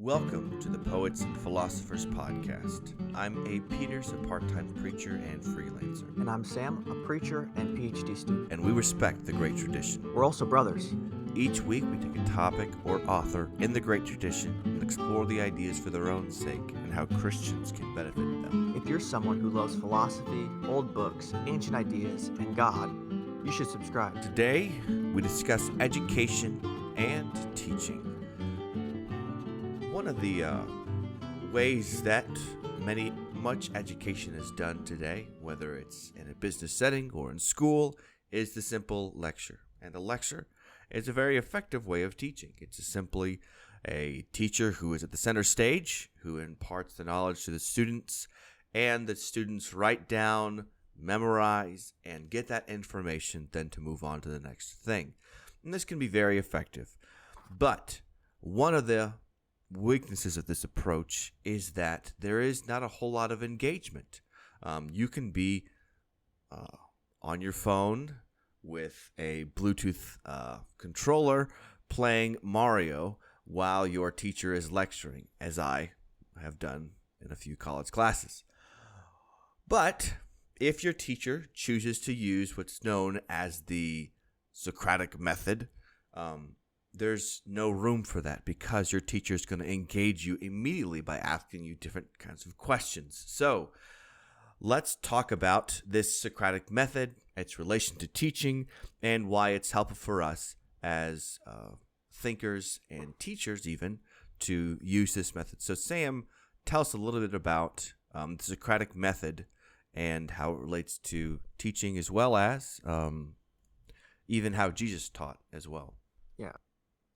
Welcome to the Poets and Philosophers Podcast. I'm Abe Peters, a part-time preacher and freelancer. And I'm Sam, a preacher and PhD student. And we respect the great tradition. We're also brothers. Each week we take a topic or author in the great tradition and explore the ideas for their own sake and how Christians can benefit them. If you're someone who loves philosophy, old books, ancient ideas, and God, you should subscribe. Today we discuss education and teaching. One of the ways that much education is done today, whether it's in a business setting or in school, is the simple lecture. And the lecture is a very effective way of teaching. It's simply a teacher who is at the center stage, who imparts the knowledge to the students, and the students write down, memorize, and get that information then to move on to the next thing. And this can be very effective. But one of the weaknesses of this approach is that there is not a whole lot of engagement. You can be on your phone with a Bluetooth controller playing Mario while your teacher is lecturing, as I have done in a few college classes. But if your teacher chooses to use what's known as the Socratic Method, there's no room for that because your teacher is going to engage you immediately by asking you different kinds of questions. So let's talk about this Socratic method, its relation to teaching, and why it's helpful for us as thinkers and teachers even to use this method. So Sam, tell us a little bit about the Socratic method and how it relates to teaching, as well as even how Jesus taught as well. Yeah.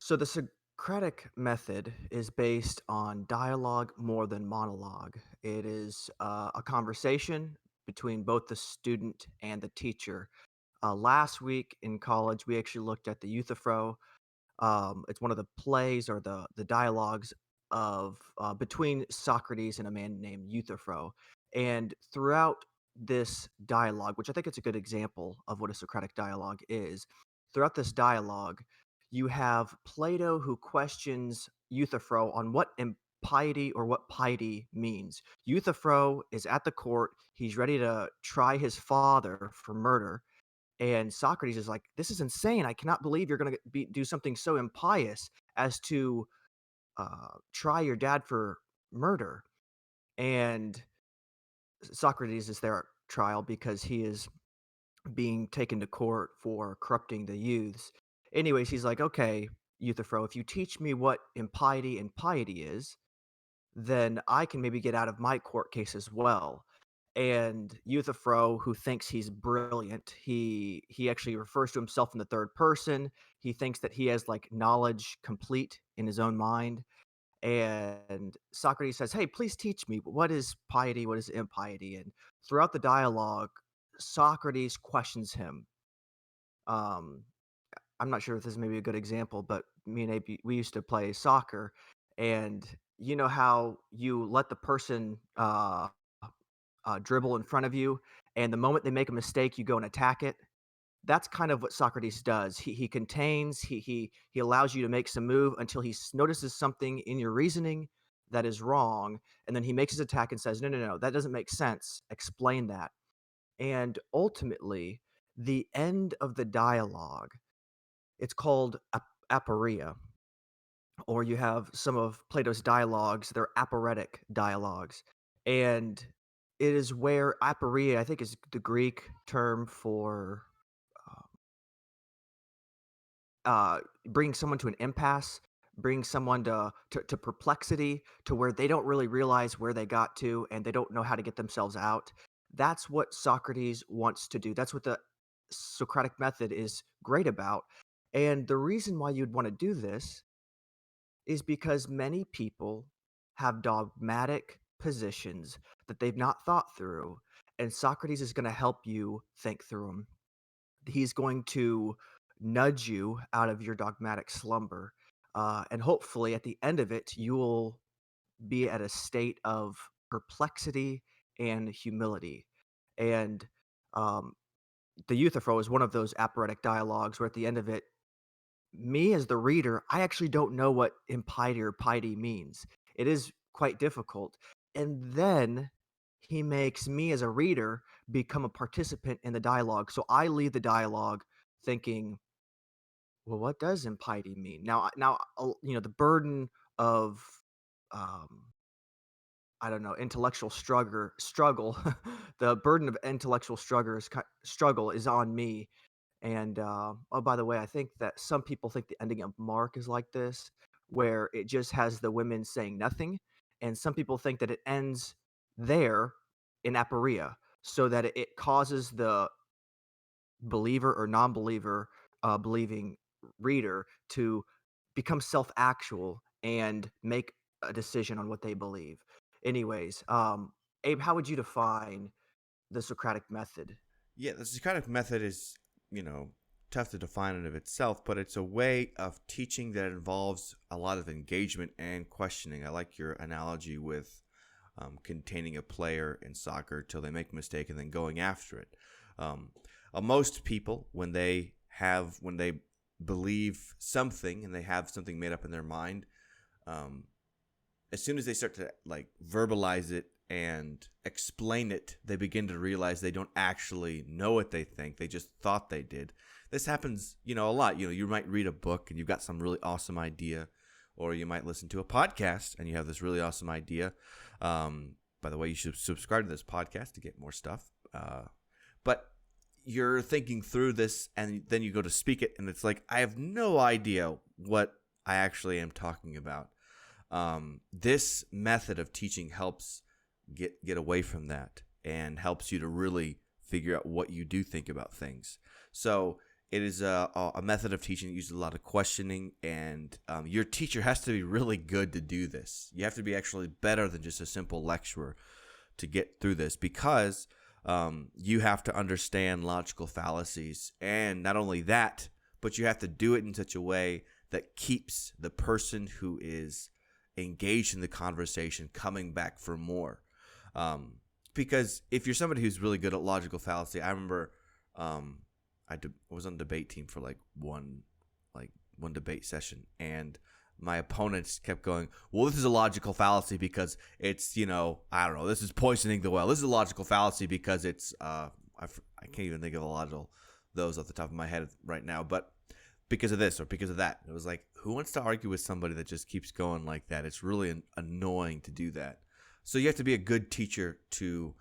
So the Socratic method is based on dialogue more than monologue. It is a conversation between both the student and the teacher. Last week in college, we actually looked at the Euthyphro. It's one of the plays or the dialogues of between Socrates and a man named Euthyphro. And throughout this dialogue, which I think it's a good example of what a Socratic dialogue is, throughout this dialogue, you have Plato who questions Euthyphro on what impiety or what piety means. Euthyphro is at the court. He's ready to try his father for murder. And Socrates is like, "This is insane. I cannot believe you're going to do something so impious as to try your dad for murder." And Socrates is there at trial because he is being taken to court for corrupting the youths. Anyways, he's like, "Okay, Euthyphro, if you teach me what impiety and piety is, then I can maybe get out of my court case as well." And Euthyphro, who thinks he's brilliant, he actually refers to himself in the third person. He thinks that he has like knowledge complete in his own mind. And Socrates says, "Hey, please teach me what is piety, what is impiety." And throughout the dialogue, Socrates questions him. Um, I'm not sure if this is maybe a good example, but me and AP, we used to play soccer, and you know how you let the person dribble in front of you, and the moment they make a mistake, you go and attack it. That's kind of what Socrates does. He contains, he allows you to make some move until he notices something in your reasoning that is wrong, and then he makes his attack and says, "No, no, no, that doesn't make sense. Explain that." And ultimately, the end of the dialogue, it's called aporia, or you have some of Plato's dialogues, they're aporetic dialogues. And it is where aporia, I think, is the Greek term for bringing someone to an impasse, bring someone to perplexity, to where they don't really realize where they got to and they don't know how to get themselves out. That's what Socrates wants to do. That's what the Socratic method is great about. And the reason why you'd want to do this is because many people have dogmatic positions that they've not thought through, and Socrates is going to help you think through them. He's going to nudge you out of your dogmatic slumber, and hopefully at the end of it, you will be at a state of perplexity and humility. And um, the Euthyphro is one of those aporetic dialogues where at the end of it, me as the reader, I actually don't know what impiety or piety means. It is quite difficult. And then he makes me as a reader become a participant in the dialogue. So I leave the dialogue thinking, well, what does impiety mean? The burden of, um, I don't know, intellectual struggle, the burden of intellectual struggle is on me. And, oh, by the way, I think that some people think the ending of Mark is like this, where it just has the women saying nothing, and some people think that it ends there in aporia, so that it causes the believer or non-believer, believing reader to become self-actual and make a decision on what they believe. Anyways, Abe, how would you define the Socratic method? Yeah, the Socratic method is, you know, tough to define in of itself, but it's a way of teaching that involves a lot of engagement and questioning. I like your analogy with containing a player in soccer till they make a mistake and then going after it. Um, Most people, when they believe something and they have something made up in their mind, um, as soon as they start to like verbalize it and explain it, they begin to realize they don't actually know what they think. They just thought they did. This happens, a lot. You might read a book and you've got some really awesome idea, or you might listen to a podcast and you have this really awesome idea. By the way, you should subscribe to this podcast to get more stuff. But you're thinking through this and then you go to speak it, and it's like, I have no idea what I actually am talking about. This method of teaching helps get away from that and helps you to really figure out what you do think about things. So it is a method of teaching that uses a lot of questioning, and your teacher has to be really good to do this. You have to be actually better than just a simple lecturer to get through this, because you have to understand logical fallacies, and not only that, but you have to do it in such a way that keeps the person who is engaged in the conversation coming back for more. Because if you're somebody who's really good at logical fallacy, I remember I was on the debate team for one debate session, and my opponents kept going, well, this is a logical fallacy because it's, I don't know, this is poisoning the well. This is a logical fallacy because it's, I can't even think of a lot of those off the top of my head right now, but because of this or because of that. It was like, who wants to argue with somebody that just keeps going like that? It's really annoying to do that. So you have to be a good teacher to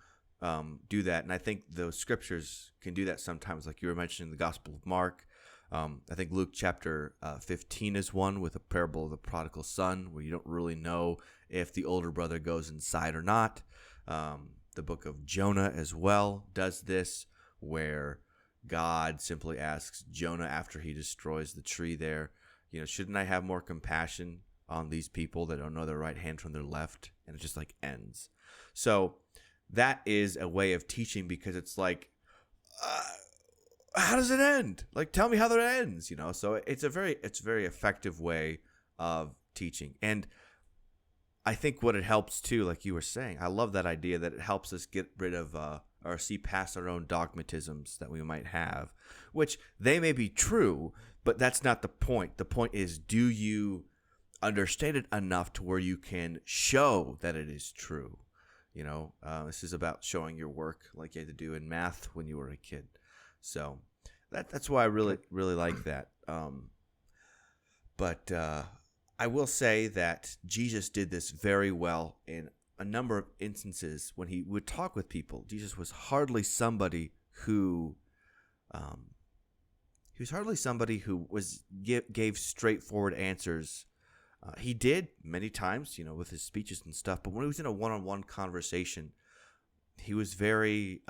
do that. And I think those scriptures can do that sometimes, like you were mentioning the Gospel of Mark. I think Luke chapter 15 is one with a parable of the prodigal son, where you don't really know if the older brother goes inside or not. The book of Jonah as well does this, where God simply asks Jonah after he destroys the tree there, shouldn't I have more compassion on these people that don't know their right hand from their left? And it just ends. So that is a way of teaching, because it's like, how does it end? Like, tell me how that ends, So it's a very effective way of teaching. And I think what it helps too, like you were saying, I love that idea that it helps us get rid of or see past our own dogmatisms that we might have, which they may be true, but that's not the point. The point is, do you understand it enough to where you can show that it is true? This is about showing your work like you had to do in math when you were a kid. So that's why I really like that. But I will say that Jesus did this very well in a number of instances when he would talk with people. Jesus was hardly somebody who gave straightforward answers. He did many times, with his speeches and stuff. But when he was in a one-on-one conversation, he was very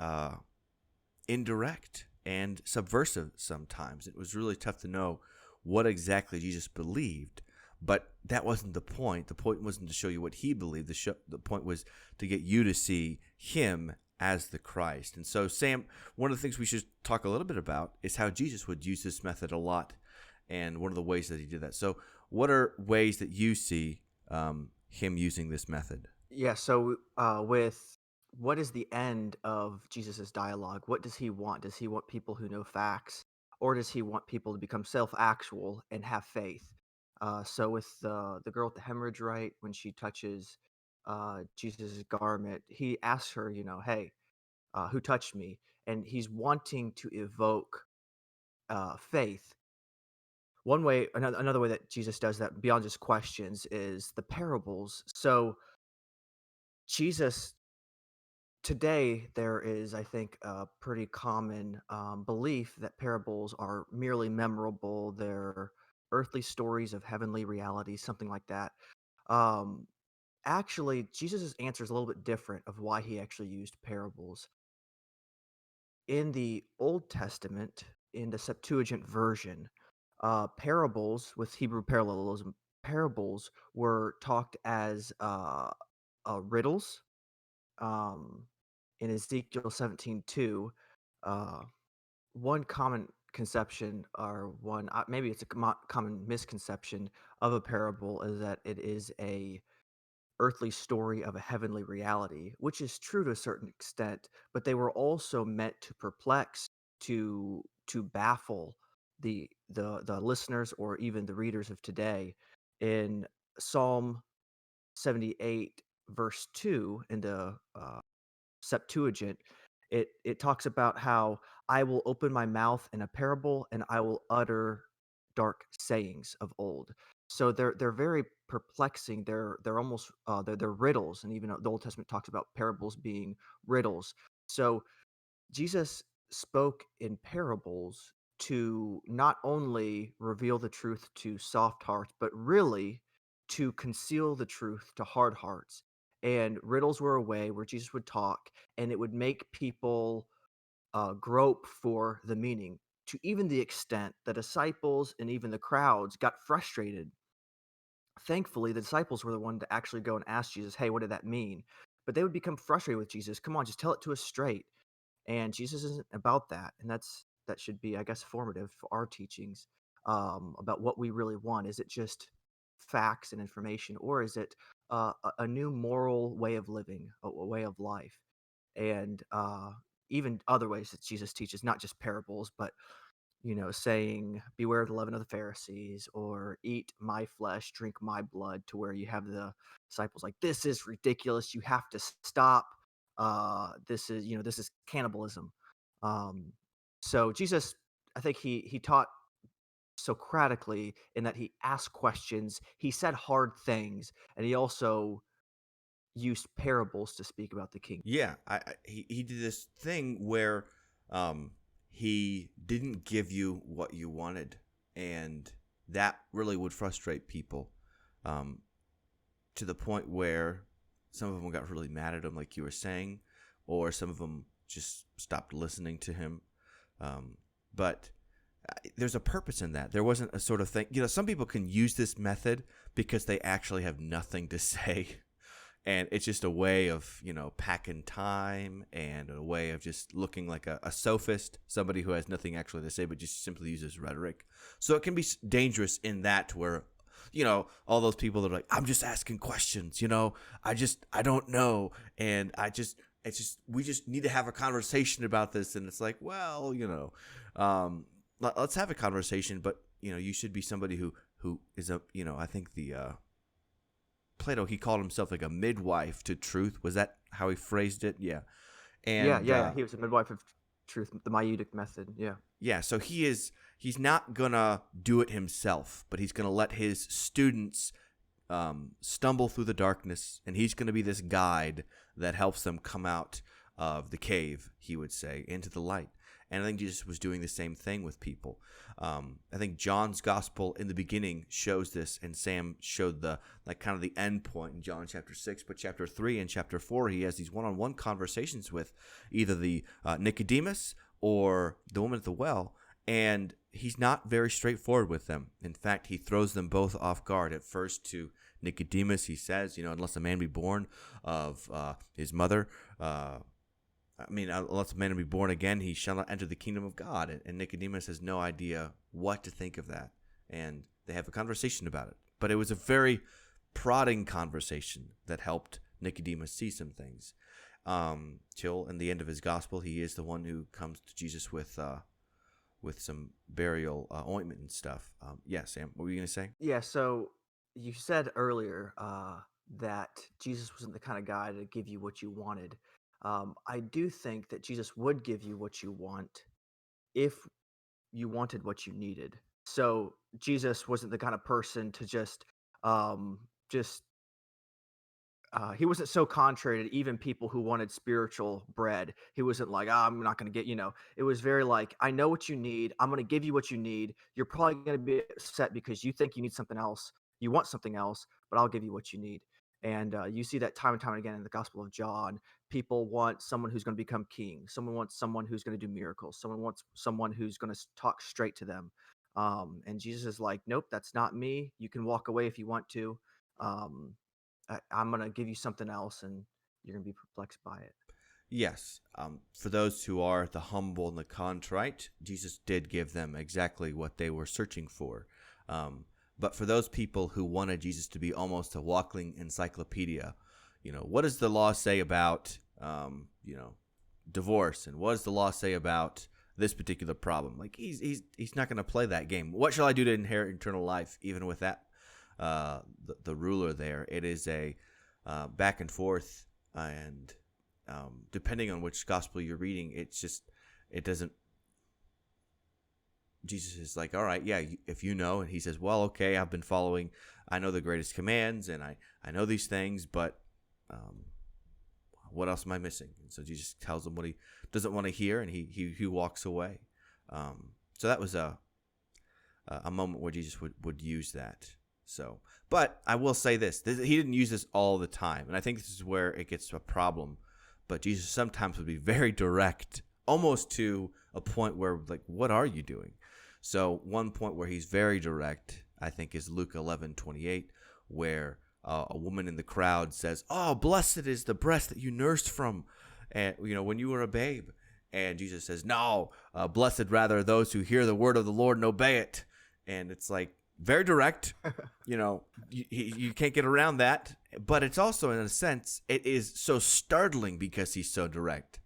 indirect and subversive sometimes. It was really tough to know what exactly Jesus believed, but that wasn't the point. The point wasn't to show you what he believed. The point was to get you to see him as the Christ. And so, Sam, one of the things we should talk a little bit about is how Jesus would use this method a lot, and one of the ways that he did that. So what are ways that you see him using this method? Yeah, so with what is the end of Jesus's dialogue? What does he want? Does he want people who know facts? or does he want people to become self-actual and have faith? So with the girl with the hemorrhage, right, when she touches Jesus' garment, he asks her, "Hey, who touched me?" And he's wanting to evoke faith. Another way that Jesus does that beyond just questions is the parables. So Jesus today, there is, I think, a pretty common belief that parables are merely memorable. They're earthly stories of heavenly realities, something like that. Um, Actually, Jesus' answer is a little bit different of why he actually used parables. In the Old Testament, in the Septuagint version, parables with Hebrew parallelism, parables were talked as riddles. Um, in Ezekiel 17:2, uh, one common conception, or one maybe it's a common misconception of a parable, is that it is a earthly story of a heavenly reality, which is true to a certain extent, but they were also meant to perplex, to baffle the listeners or even the readers of today. In Psalm 78 verse 2 in the Septuagint, it talks about how I will open my mouth in a parable and I will utter dark sayings of old. So they're very perplexing. They're almost they're riddles, and even the Old Testament talks about parables being riddles. So Jesus spoke in parables to not only reveal the truth to soft hearts, but really to conceal the truth to hard hearts. And riddles were a way where Jesus would talk, and it would make people grope for the meaning, to even the extent the disciples and even the crowds got frustrated. Thankfully, the disciples were the one to actually go and ask Jesus, "Hey, what did that mean?" But they would become frustrated with Jesus. Come on, just tell it to us straight. And Jesus isn't about that, and that should be, I guess, formative for our teachings, about what we really want. Is it just facts and information, or is it a new moral way of living, a way of life? And even other ways that Jesus teaches, not just parables, but saying, "Beware of the leaven of the Pharisees," or "Eat my flesh, drink my blood," to where you have the disciples like, "This is ridiculous. You have to stop. This is cannibalism." Um, so Jesus, I think he taught Socratically in that he asked questions, he said hard things, and he also used parables to speak about the king. Yeah, he did this thing where um, he didn't give you what you wanted, and that really would frustrate people, um, to the point where some of them got really mad at him, like you were saying, or some of them just stopped listening to him. Um, but there's a purpose in that. There wasn't a sort of thing. Some people can use this method because they actually have nothing to say. And it's just a way of, packing time, and a way of just looking like a sophist, somebody who has nothing actually to say, but just simply uses rhetoric. So it can be dangerous in that, where, all those people that are like, I'm just asking questions, I don't know. And we just need to have a conversation about this. And it's like, well, let's have a conversation, but, you should be somebody who is I think Plato, he called himself like a midwife to truth. Was that how he phrased it? Yeah. Yeah, And yeah, yeah. He was a midwife of truth, the Maieutic method. Yeah. yeah, so he's not gonna do it himself, but he's gonna let his students stumble through the darkness, and he's gonna be this guide that helps them come out of the cave, he would say, into the light. And I think Jesus was doing the same thing with people. I think John's gospel in the beginning shows this, and Sam showed the kind of the end point in John chapter 6. But chapter 3 and chapter 4, he has these one-on-one conversations with either the Nicodemus or the woman at the well, and he's not very straightforward with them. In fact, he throws them both off guard. At first, to Nicodemus, he says, unless a man be born of his mother, unless a man be born again, he shall not enter the kingdom of God. And Nicodemus has no idea what to think of that. And they have a conversation about it. But it was a very prodding conversation that helped Nicodemus see some things. Till in the end of his gospel, he is the one who comes to Jesus with with some burial ointment and stuff. Yeah, Sam, what were you going to say? Yeah, so you said earlier that Jesus wasn't the kind of guy to give you what you wanted. I do think that Jesus would give you what you want if you wanted what you needed. So Jesus wasn't the kind of person to just he wasn't so contrary to even people who wanted spiritual bread. He wasn't like, "Ah, I'm not going to get," it was very like, "I know what you need. I'm going to give you what you need. You're probably going to be upset because you think you need something else. You want something else, but I'll give you what you need." And you see that time and time again in the Gospel of John. People want someone who's going to become king. Someone wants someone who's going to do miracles. Someone wants someone who's going to talk straight to them. And Jesus is like, "Nope, that's not me. You can walk away if you want to. Um, I'm gonna give you something else, and you're gonna be perplexed by it." Yes. For those who are the humble and the contrite, Jesus did give them exactly what they were searching for. But for those people who wanted Jesus to be almost a walking encyclopedia, what does the law say about, divorce, and what does the law say about this particular problem? Like he's not going to play that game. What shall I do to inherit eternal life? Even with that, the ruler there, it is a back and forth, and depending on which gospel you're reading, it doesn't. Jesus is like, all right, yeah, if you know, and he says, well, okay, I've been following, I know the greatest commands, and I know these things, but um, what else am I missing? And so Jesus tells him what he doesn't want to hear, and he walks away. So that was a moment where Jesus would use that. So, but I will say this: he didn't use this all the time, and I think this is where it gets a problem. But Jesus sometimes would be very direct, almost to a point where, like, what are you doing? So one point where he's very direct, I think, is Luke 11:28, where a woman in the crowd says, "Oh, blessed is the breast that you nursed from, and when you were a babe." And Jesus says, "No, blessed rather are those who hear the word of the Lord and obey it." And it's like very direct. You can't get around that. But it's also, in a sense, it is so startling because he's so direct.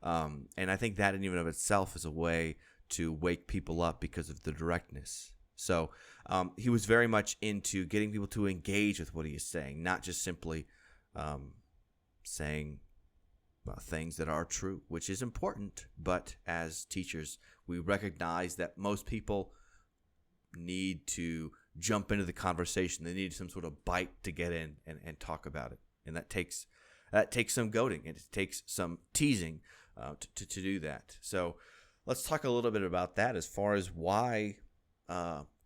And I think that in even of itself is a way to wake people up because of the directness. So he was very much into getting people to engage with what he is saying, not just simply saying things that are true, which is important. But as teachers, we recognize that most people need to jump into the conversation. They need some sort of bite to get in and talk about it. And that takes some goading, and it takes some teasing to do that. So let's talk a little bit about that as far as why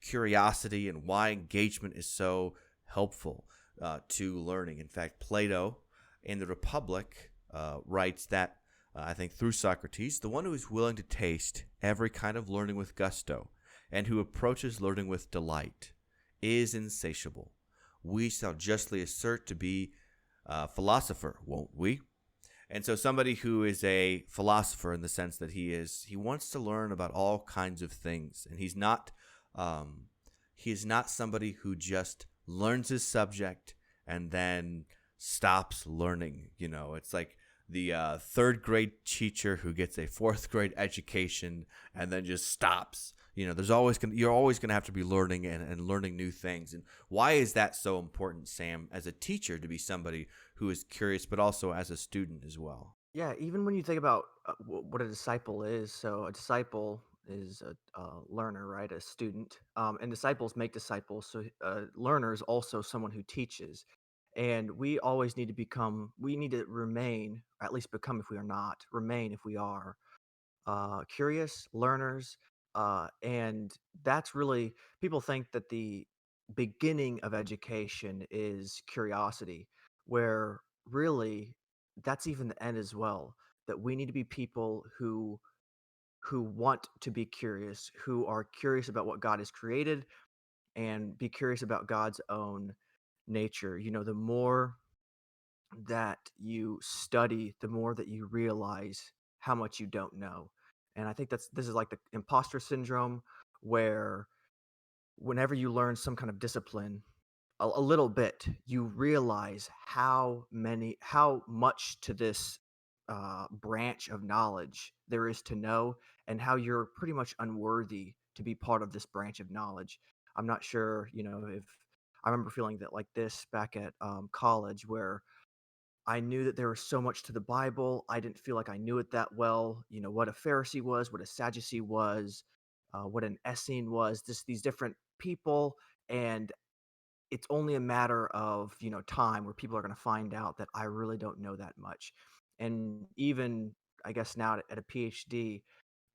curiosity and why engagement is so helpful to learning. In fact, Plato in the Republic writes that, I think through Socrates, the one who is willing to taste every kind of learning with gusto and who approaches learning with delight is insatiable. We shall justly assert to be a philosopher, won't we? And so somebody who is a philosopher in the sense that he wants to learn about all kinds of things, and he's not somebody who just learns his subject and then stops learning. It's like the third grade teacher who gets a fourth grade education and then just stops. You're always gonna have to be learning and learning new things. And why is that so important, Sam, as a teacher, to be somebody who is curious, but also as a student as well? Yeah, even when you think about what a disciple is, so a disciple is a learner, right? A student, and disciples make disciples. So learner is also someone who teaches, and we need to remain, or at least become if we are not, remain if we are curious learners. And that's really, people think that the beginning of education is curiosity, where really that's even the end as well. That we need to be people who want to be curious, who are curious about what God has created and be curious about God's own nature. The more that you study, the more that you realize how much you don't know. And I think this is like the imposter syndrome, where whenever you learn some kind of discipline a little bit, you realize how much to this branch of knowledge there is to know, and how you're pretty much unworthy to be part of this branch of knowledge. I'm not sure, if I remember feeling that like this back at college, where I knew that there was so much to the Bible. I didn't feel like I knew it that well. What a Pharisee was, what a Sadducee was, what an Essene was, just these different people. And it's only a matter of, time where people are going to find out that I really don't know that much. And even, I guess now at a PhD,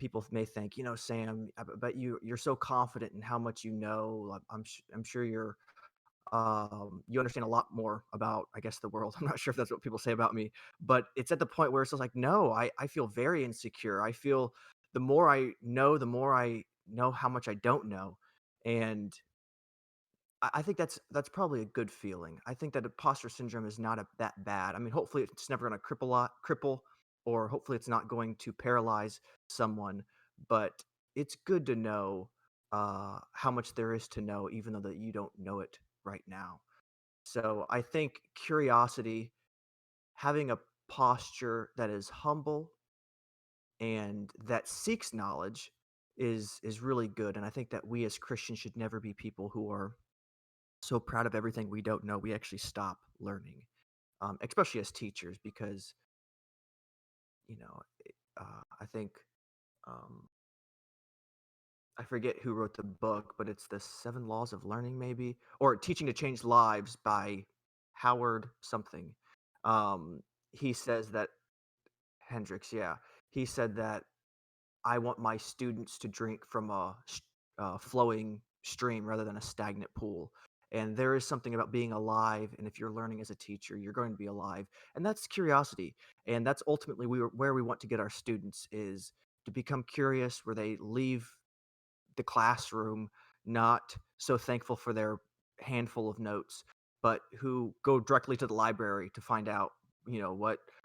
people may think, Sam, but you're so confident in how much you know. I'm sure you understand a lot more about, I guess, the world. I'm not sure if that's what people say about me, but it's at the point where it's just like, no, I feel very insecure. I feel the more I know, the more I know how much I don't know. And I think that's probably a good feeling. I think that imposter syndrome is not that bad. I mean, hopefully it's never going to cripple, or hopefully it's not going to paralyze someone. But it's good to know how much there is to know, even though that you don't know it right now. So I think curiosity, having a posture that is humble and that seeks knowledge is really good. And I think that we as Christians should never be people who are so proud of everything we don't know, we actually stop learning, especially as teachers, because I think um, I forget who wrote the book, but it's the Seven Laws of Learning, maybe, or Teaching to Change Lives by Howard something. Um, he says that Hendricks, yeah, he said that I want my students to drink from a flowing stream rather than a stagnant pool. And there is something about being alive. And if you're learning as a teacher, you're going to be alive. And that's curiosity. And that's ultimately where we want to get our students, is to become curious, where they leave the classroom not so thankful for their handful of notes, but who go directly to the library to find out,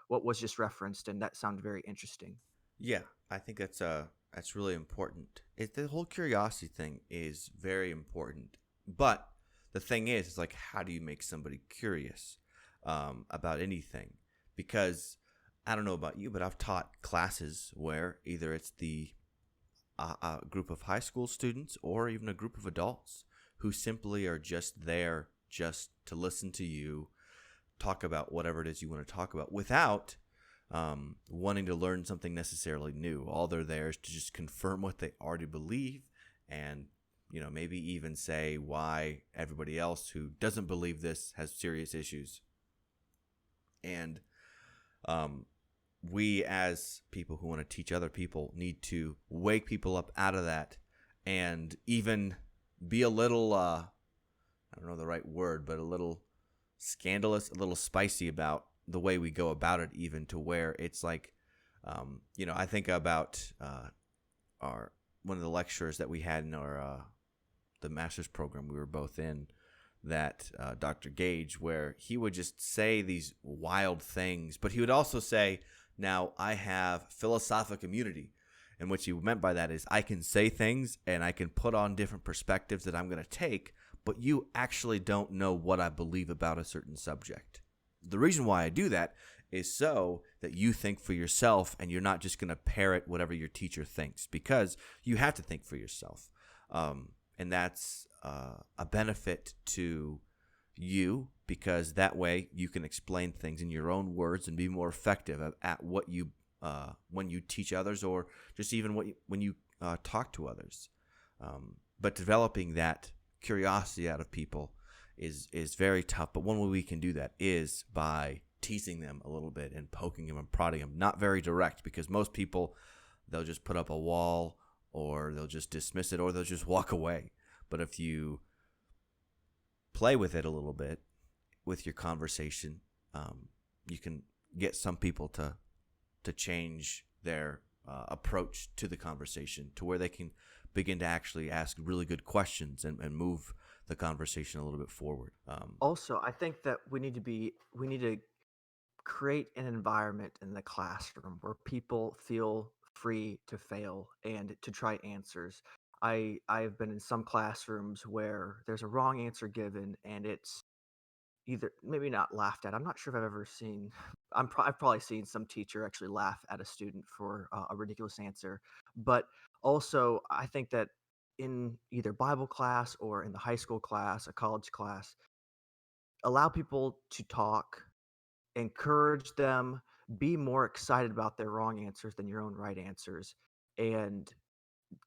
what was just referenced. And that sounded very interesting. Yeah, I think that's really important. The whole curiosity thing is very important. But the thing is like, how do you make somebody curious about anything? Because I don't know about you, but I've taught classes where either it's the a group of high school students or even a group of adults who simply are just there just to listen to you talk about whatever it is you want to talk about without wanting to learn something necessarily new. All they're there is to just confirm what they already believe, and maybe even say why everybody else who doesn't believe this has serious issues. And um, we as people who want to teach other people need to wake people up out of that, and even be a little I don't know the right word, but a little scandalous, a little spicy about the way we go about it, even to where it's like, I think about our one of the lecturers that we had in our the master's program we were both in, that Dr. Gage, where he would just say these wild things, but he would also say, now I have philosophic immunity. And what he meant by that is I can say things and I can put on different perspectives that I'm going to take, but you actually don't know what I believe about a certain subject. The reason why I do that is so that you think for yourself and you're not just going to parrot whatever your teacher thinks, because you have to think for yourself. And that's a benefit to you, because that way you can explain things in your own words and be more effective at what you when you teach others, or just even when you talk to others. But developing that curiosity out of people is very tough. But one way we can do that is by teasing them a little bit and poking them and prodding them. Not very direct, because most people, they'll just put up a wall, or they'll just dismiss it, or they'll just walk away. But if you play with it a little bit with your conversation, you can get some people to change their approach to the conversation, to where they can begin to actually ask really good questions and move the conversation a little bit forward. Also, I think that we need to create an environment in the classroom where people feel free to fail and to try answers. I've been in some classrooms where there's a wrong answer given, and it's either maybe not laughed at. I'm not sure if I've ever seen. I've probably seen some teacher actually laugh at a student for a ridiculous answer, but also I think that in either Bible class or in the high school class, a college class, allow people to talk, encourage them, be more excited about their wrong answers than your own right answers, and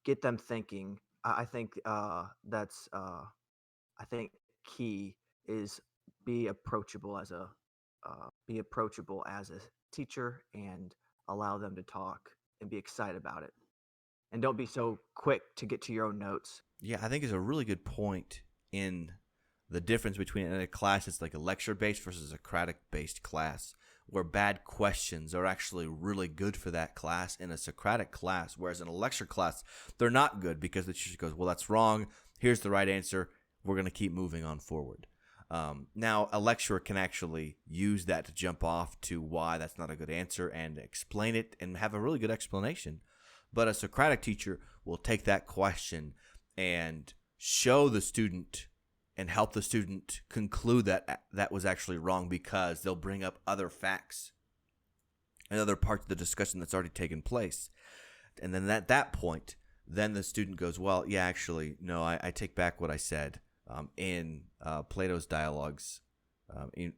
get them thinking. I think that's I think key is be approachable as a teacher and allow them to talk and be excited about it. And don't be so quick to get to your own notes. Yeah, I think it's a really good point in the difference between in a class that's like a lecture-based versus a Socratic-based class, where bad questions are actually really good for that class in a Socratic class, whereas in a lecture class, they're not good because the teacher goes, well, that's wrong. Here's the right answer. We're going to keep moving on forward. Now, a lecturer can actually use that to jump off to why that's not a good answer and explain it and have a really good explanation. But a Socratic teacher will take that question and show the student and help the student conclude that that was actually wrong, because they'll bring up other facts and other parts of the discussion that's already taken place. And then at that point, then the student goes, well, yeah, actually, no, I take back what I said. In Plato's dialogues, in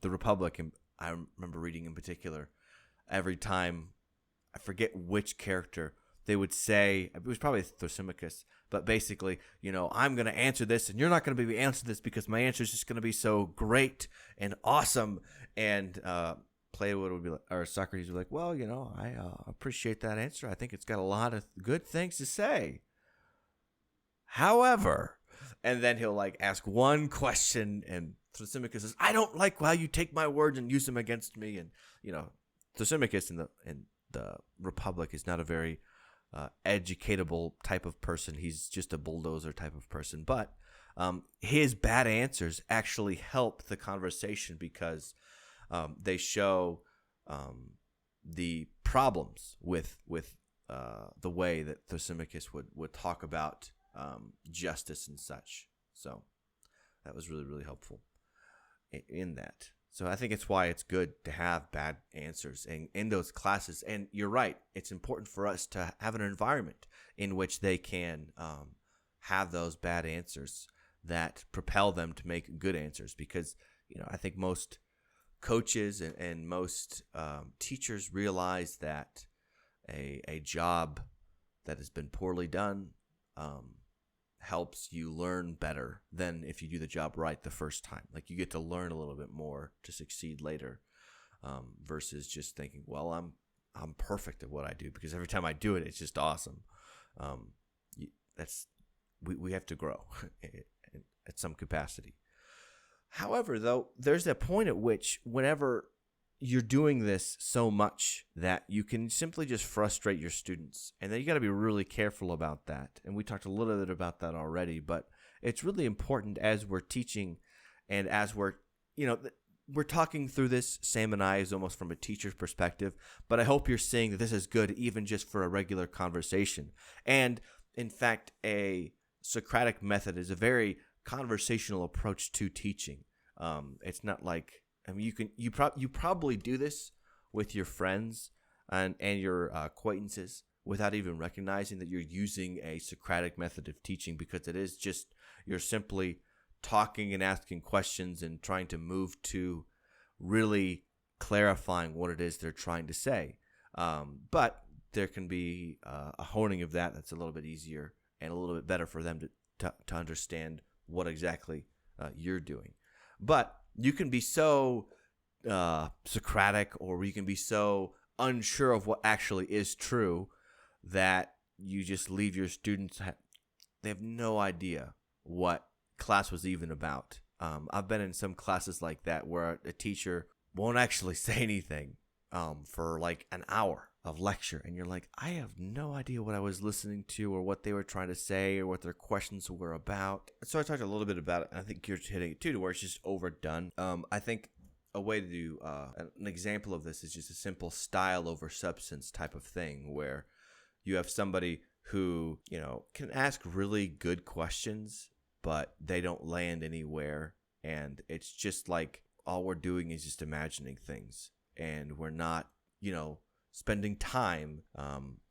the Republic, and I remember reading in particular, every time, I forget which character, they would say, it was probably Thrasymachus, but basically, I'm going to answer this, and you're not going to be able to answer this because my answer is just going to be so great and awesome. And Plato would be like, or Socrates would be like, well, I appreciate that answer. I think it's got a lot of good things to say. However, and then he'll ask one question, and Thrasymachus says, I don't like how you take my words and use them against me. And Thrasymachus in the Republic is not a very educatable type of person. He's just a bulldozer type of person. But his bad answers actually help the conversation because they show the problems with the way that Thrasymachus would talk about justice and such. So that was really, really helpful in that. So I think it's why it's good to have bad answers in those classes. And you're right. It's important for us to have an environment in which they can have those bad answers that propel them to make good answers. Because, I think most coaches and most teachers realize that a job that has been poorly done helps you learn better than if you do the job right the first time. You get to learn a little bit more to succeed later, versus just thinking, well, I'm perfect at what I do because every time I do it, it's just awesome. We have to grow at some capacity. However, though, there's a point at which whenever you're doing this so much that you can simply just frustrate your students. And then you got to be really careful about that. And we talked a little bit about that already, but it's really important as we're teaching and as we're talking through this, Sam and I, is almost from a teacher's perspective, but I hope you're seeing that this is good even just for a regular conversation. And in fact, a Socratic method is a very conversational approach to teaching. It's not like, you probably do this with your friends and your acquaintances without even recognizing that you're using a Socratic method of teaching, because it is just you're simply talking and asking questions and trying to move to really clarifying what it is they're trying to say. But there can be a honing of that that's a little bit easier and a little bit better for them to understand what exactly you're doing. But you can be so Socratic, or you can be so unsure of what actually is true that you just leave your students, they have no idea what class was even about. I've been in some classes like that where a teacher won't actually say anything for an hour of lecture, and you're like, I have no idea what I was listening to or what they were trying to say or what their questions were about. So I talked a little bit about it, and I think you're hitting it too, to where it's just overdone. I think a way to do an example of this is just a simple style over substance type of thing, where you have somebody who can ask really good questions, but they don't land anywhere And it's just like all we're doing is just imagining things, and we're not, spending time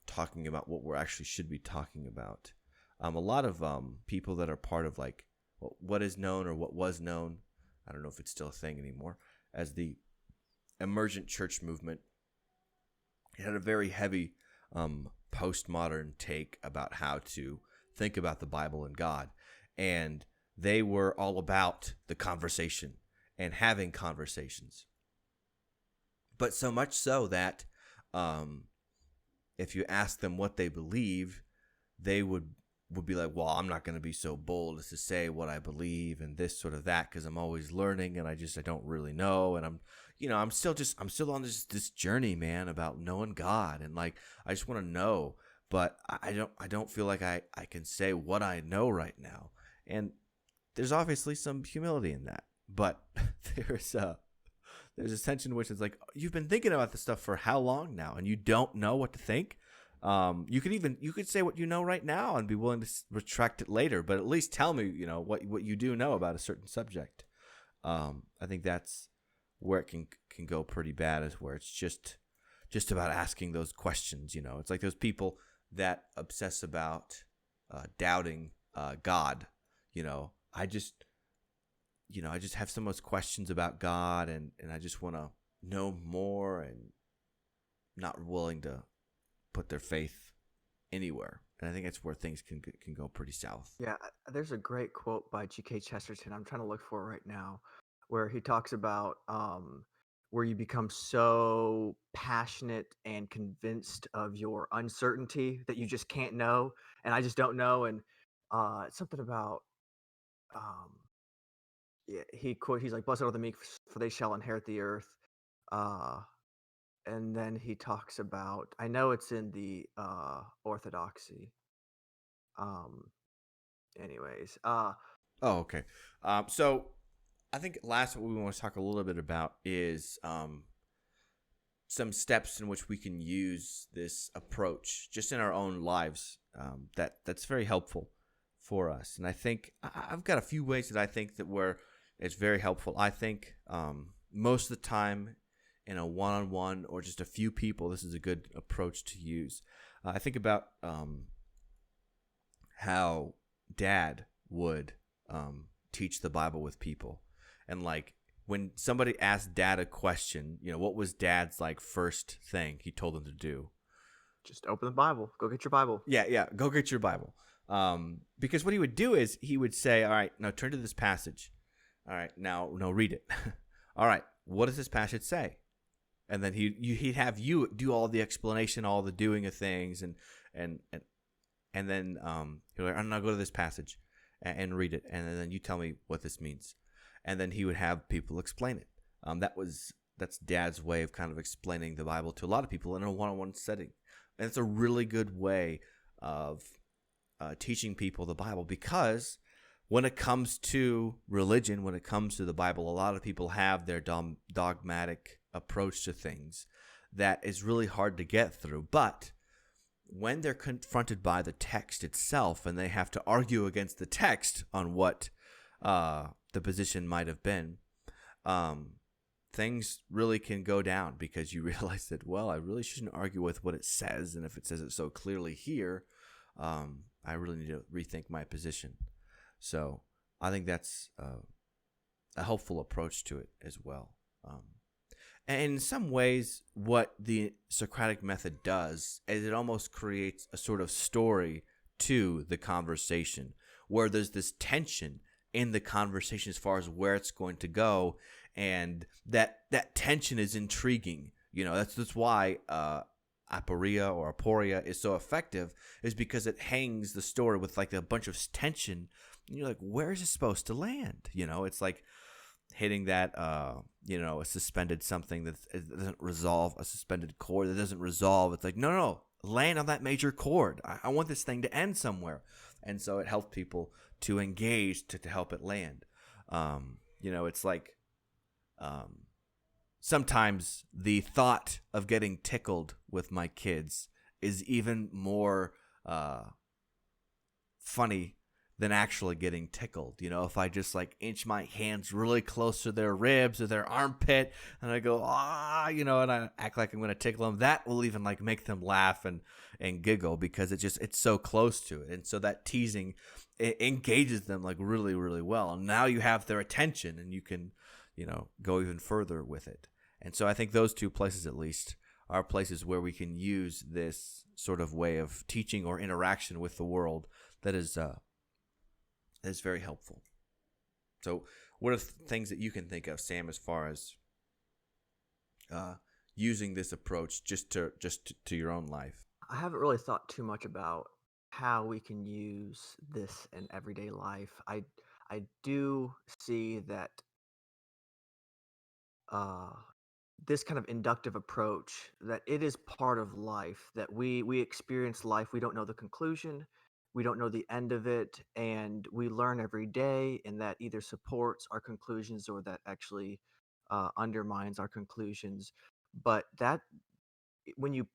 talking about what we actually should be talking about. A lot of people that are part of like what is known or what was known, I don't know if it's still a thing anymore, as the emergent church movement, it had a very heavy postmodern take about how to think about the Bible and God. And they were all about the conversation and having conversations. But so much so that if you ask them what they believe, they would be like, well, I'm not going to be so bold as to say what I believe and this sort of that, because I'm always learning and I don't really know. And I'm still on this journey, man, about knowing God. And like, I just want to know, but I don't feel like I can say what I know right now. And there's obviously some humility in that, but there's a tension in which it's like, you've been thinking about this stuff for how long now, and you don't know what to think. You could say what you know right now and be willing to retract it later, but at least tell me, what you do know about a certain subject. I think that's where it can go pretty bad, is where it's just about asking those questions. It's like those people that obsess about doubting God. I just have so much questions about God, and I just want to know more, and not willing to put their faith anywhere. And I think that's where things can go pretty south. Yeah, there's a great quote by G.K. Chesterton. I'm trying to look for it right now, where he talks about where you become so passionate and convinced of your uncertainty that you just can't know, and I just don't know. And it's something about um, yeah, he's like, "Blessed are the meek, for they shall inherit the earth." Uh, and then he talks about, I know it's in the Orthodoxy. Um, anyways, Oh, okay. So I think last what we want to talk a little bit about is some steps in which we can use this approach just in our own lives. That's very helpful for us. And I think I've got a few ways that I think that where it's very helpful. I think most of the time in a one-on-one or just a few people, this is a good approach to use. I think about how Dad would teach the Bible with people. And like when somebody asked Dad a question, what was Dad's like first thing he told them to do? just open the Bible. Go get your Bible. Yeah, go get your Bible. Because what he would do is he would say, all right, now turn to this passage. All right, now read it. All right, what does this passage say? And then he'd have you do all the explanation, all the doing of things, and then he'd like, I'm gonna go to this passage and read it, and then you tell me what this means. And then he would have people explain it. That's Dad's way of kind of explaining the Bible to a lot of people in a one-on-one setting, and it's a really good way of teaching people the Bible, because when it comes to religion, when it comes to the Bible, a lot of people have their dogmatic approach to things that is really hard to get through. But when they're confronted by the text itself and they have to argue against the text on what the position might have been, things really can go down, because you realize that, well, I really shouldn't argue with what it says. And if it says it so clearly here, I really need to rethink my position. So I think that's a helpful approach to it as well. And in some ways, what the Socratic method does is it almost creates a sort of story to the conversation, where there's this tension in the conversation as far as where it's going to go, and that tension is intriguing. That's why aporia or aporia is so effective, is because it hangs the story with like a bunch of tension. And you're like, where is it supposed to land? It's like hitting that, a suspended something that doesn't resolve, a suspended chord that doesn't resolve. It's like, no, land on that major chord. I want this thing to end somewhere. And so it helps people to engage to help it land. It's like sometimes the thought of getting tickled with my kids is even more funny than actually getting tickled. If I just like inch my hands really close to their ribs or their armpit and I go, and I act like I'm going to tickle them, that will even like make them laugh and giggle because it's so close to it. And so that teasing, it engages them like really, really well. And now you have their attention and you can, go even further with it. And so I think those two places at least are places where we can use this sort of way of teaching or interaction with the world that is very helpful. So what are things that you can think of, Sam, as far as using this approach just to your own life? I haven't really thought too much about how we can use this in everyday life. I do see that uh, this kind of inductive approach, that it is part of life, that we experience life, we don't know the conclusion, we don't know the end of it, and we learn every day, and that either supports our conclusions or that actually undermines our conclusions. But that when you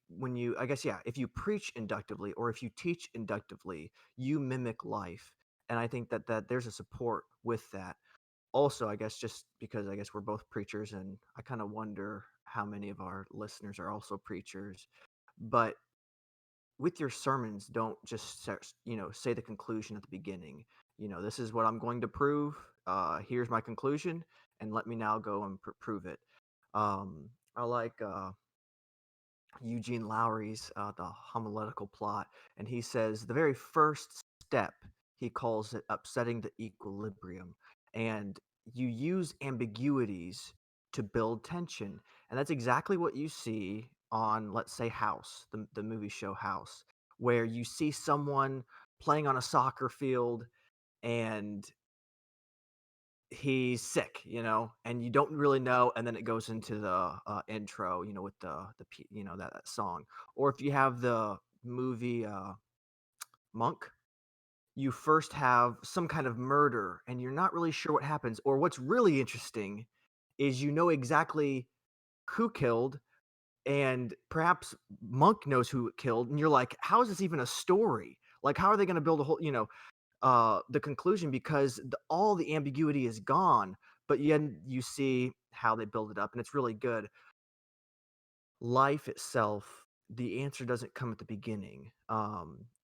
I guess, yeah, if you preach inductively or if you teach inductively, you mimic life, and I think that there's a support with that. Also, I guess just because I guess we're both preachers, and I kind of wonder how many of our listeners are also preachers. But with your sermons, don't just say the conclusion at the beginning. This is what I'm going to prove. Here's my conclusion, and let me now go and prove it. I like Eugene Lowry's The Homiletical Plot, and he says the very first step, he calls it upsetting the equilibrium. And you use ambiguities to build tension. And that's exactly what you see on, let's say, House, the movie show House, where you see someone playing on a soccer field and he's sick, and you don't really know, and then it goes into the intro, with that song. Or if you have the movie Monk, you first have some kind of murder, and you're not really sure what happens. Or what's really interesting is you know exactly who killed, and perhaps Monk knows who killed, and you're like, how is this even a story? Like, how are they going to build a whole, the conclusion, because all the ambiguity is gone, but then you see how they build it up, and it's really good. Life itself, the answer doesn't come at the beginning,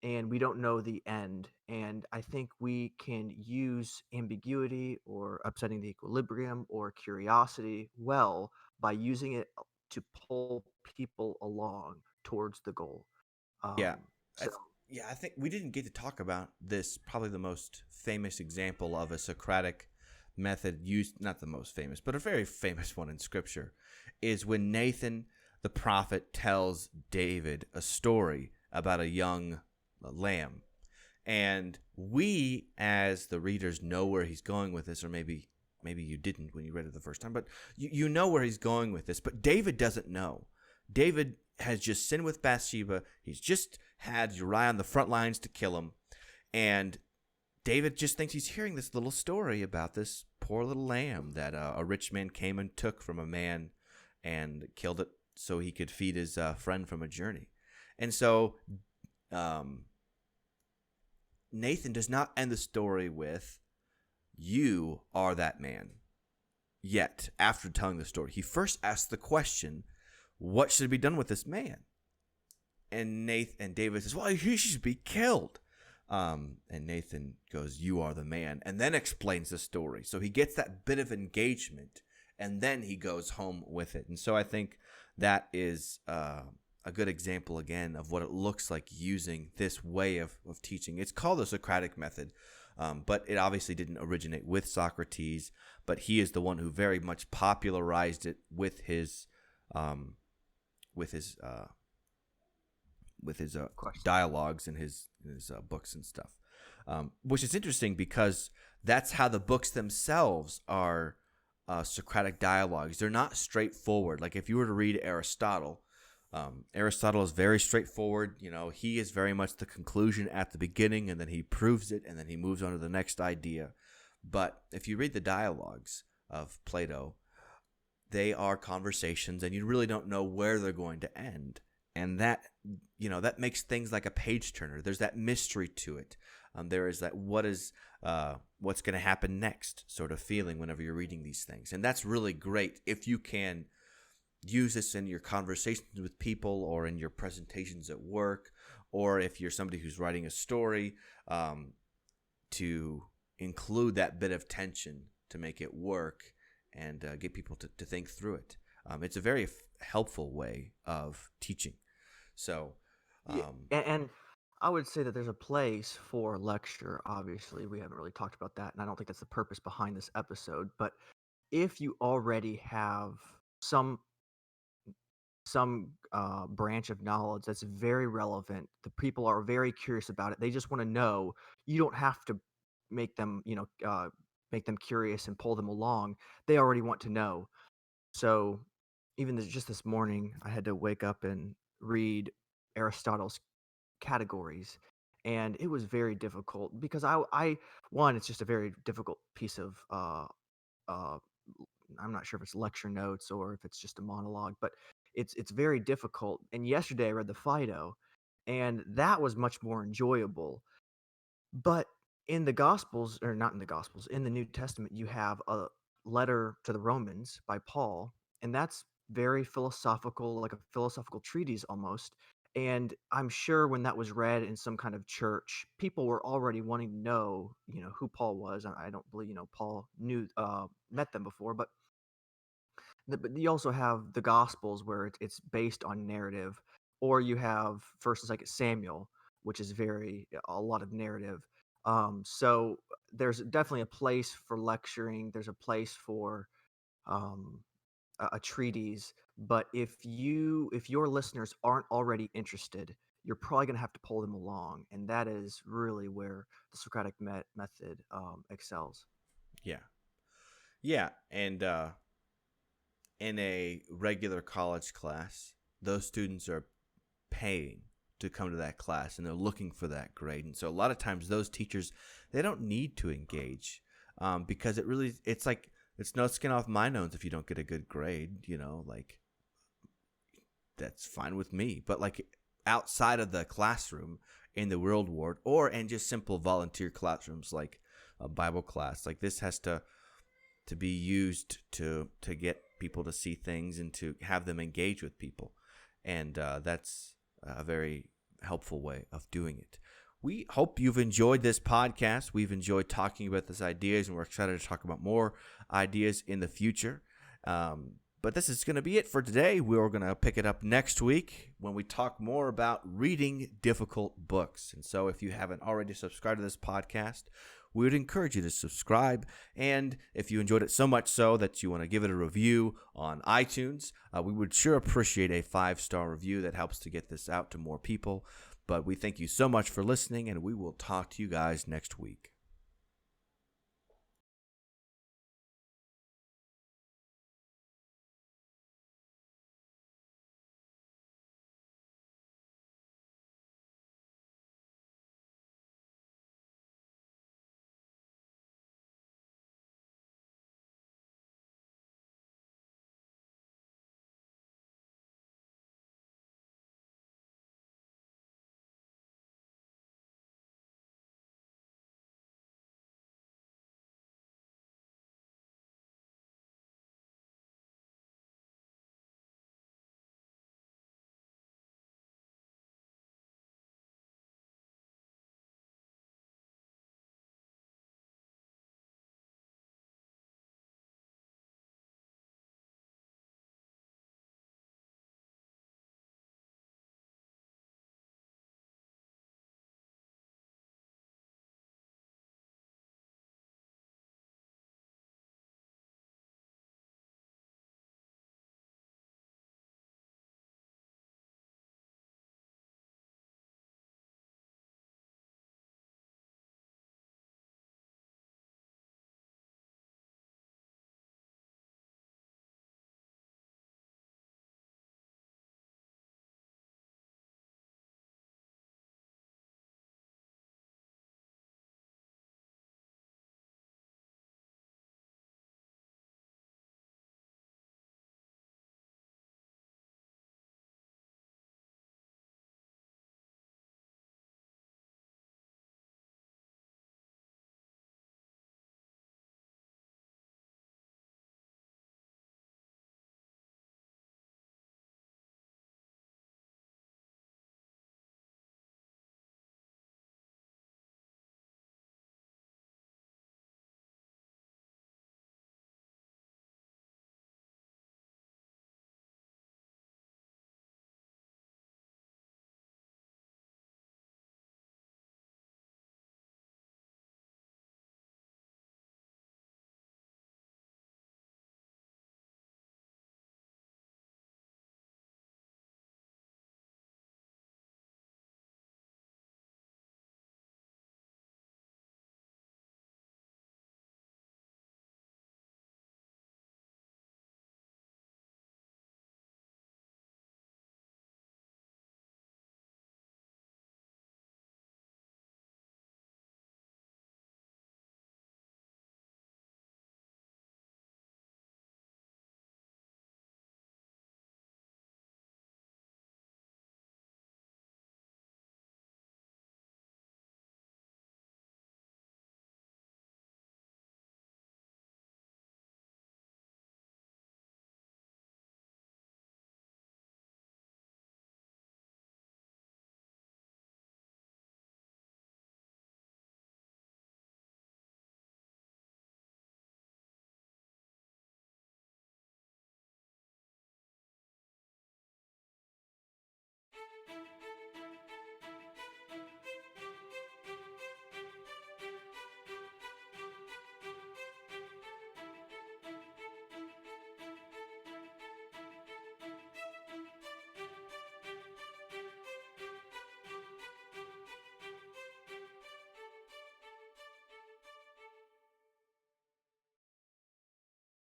and we don't know the end. And I think we can use ambiguity or upsetting the equilibrium or curiosity well by using it to pull people along towards the goal. Yeah. So I think we didn't get to talk about this, probably the most famous example of a Socratic method used, not the most famous, but a very famous one in Scripture, is when Nathan the prophet tells David a story about a young lamb. And we, as the readers, know where he's going with this, or maybe you didn't when you read it the first time, but you know where he's going with this. But David doesn't know. David has just sinned with Bathsheba. He's just had Uriah on the front lines to kill him. And David just thinks he's hearing this little story about this poor little lamb that a rich man came and took from a man and killed it so he could feed his friend from a journey. And so Nathan does not end the story with, "You are that man." Yet, after telling the story, he first asks the question, "What should be done with this man?" And David says, "Well, he should be killed." And Nathan goes, "You are the man," and then explains the story. So he gets that bit of engagement, and then he goes home with it. And so I think that is a good example, again, of what it looks like using this way of teaching. It's called the Socratic Method, but it obviously didn't originate with Socrates, but he is the one who very much popularized it with his dialogues and his books and stuff, which is interesting because that's how the books themselves are. Socratic dialogues, they're not straightforward. Like if you were to read Aristotle, Aristotle is very straightforward. He is very much the conclusion at the beginning, and then he proves it, and then he moves on to the next idea. But if you read the dialogues of Plato, they are conversations, and you really don't know where they're going to end. And that makes things like a page turner. There's that mystery to it. There is that what's going to happen next sort of feeling whenever you're reading these things, and that's really great if you can use this in your conversations with people or in your presentations at work, or if you're somebody who's writing a story, to include that bit of tension to make it work and get people to think through it. It's a very helpful way of teaching. So, Yeah, and I would say that there's a place for lecture. Obviously, we haven't really talked about that, and I don't think that's the purpose behind this episode. But if you already have some branch of knowledge that's very relevant, the people are very curious about it. They just want to know. You don't have to make them, make them curious and pull them along. They already want to know. So even just this morning, I had to wake up and read Aristotle's categories, and it was very difficult because one, it's just a very difficult piece of uh, I'm not sure if it's lecture notes or if it's just a monologue, but it's very difficult. And yesterday I read the Phaedo, and that was much more enjoyable. But in the Gospels, or not in the Gospels, in the New Testament, you have a letter to the Romans by Paul, and that's very philosophical, like a philosophical treatise almost. And I'm sure when that was read in some kind of church, people were already wanting to know, who Paul was. I don't believe, Paul met them before, but you also have the Gospels where it's based on narrative, or you have First and Second Samuel, which is a lot of narrative. So there's definitely a place for lecturing. There's a place for um, a treatise. But if your listeners aren't already interested, you're probably going to have to pull them along, and that is really where the Socratic method excels. yeah, yeah, and in a regular college class, those students are paying to come to that class and they're looking for that grade. And so a lot of times those teachers, they don't need to engage, because it's like, it's no skin off my nose if you don't get a good grade, like that's fine with me. But like outside of the classroom, in the world ward, or in just simple volunteer classrooms like a Bible class, like this has to be used to get people to see things and to have them engage with people. And that's a very helpful way of doing it. We hope you've enjoyed this podcast. We've enjoyed talking about these ideas, and we're excited to talk about more ideas in the future. But this is going to be it for today. We're going to pick it up next week when we talk more about reading difficult books. And so if you haven't already subscribed to this podcast, we would encourage you to subscribe. And if you enjoyed it so much so that you want to give it a review on iTunes, we would sure appreciate a 5-star review. That helps to get this out to more people. But we thank you so much for listening, and we will talk to you guys next week.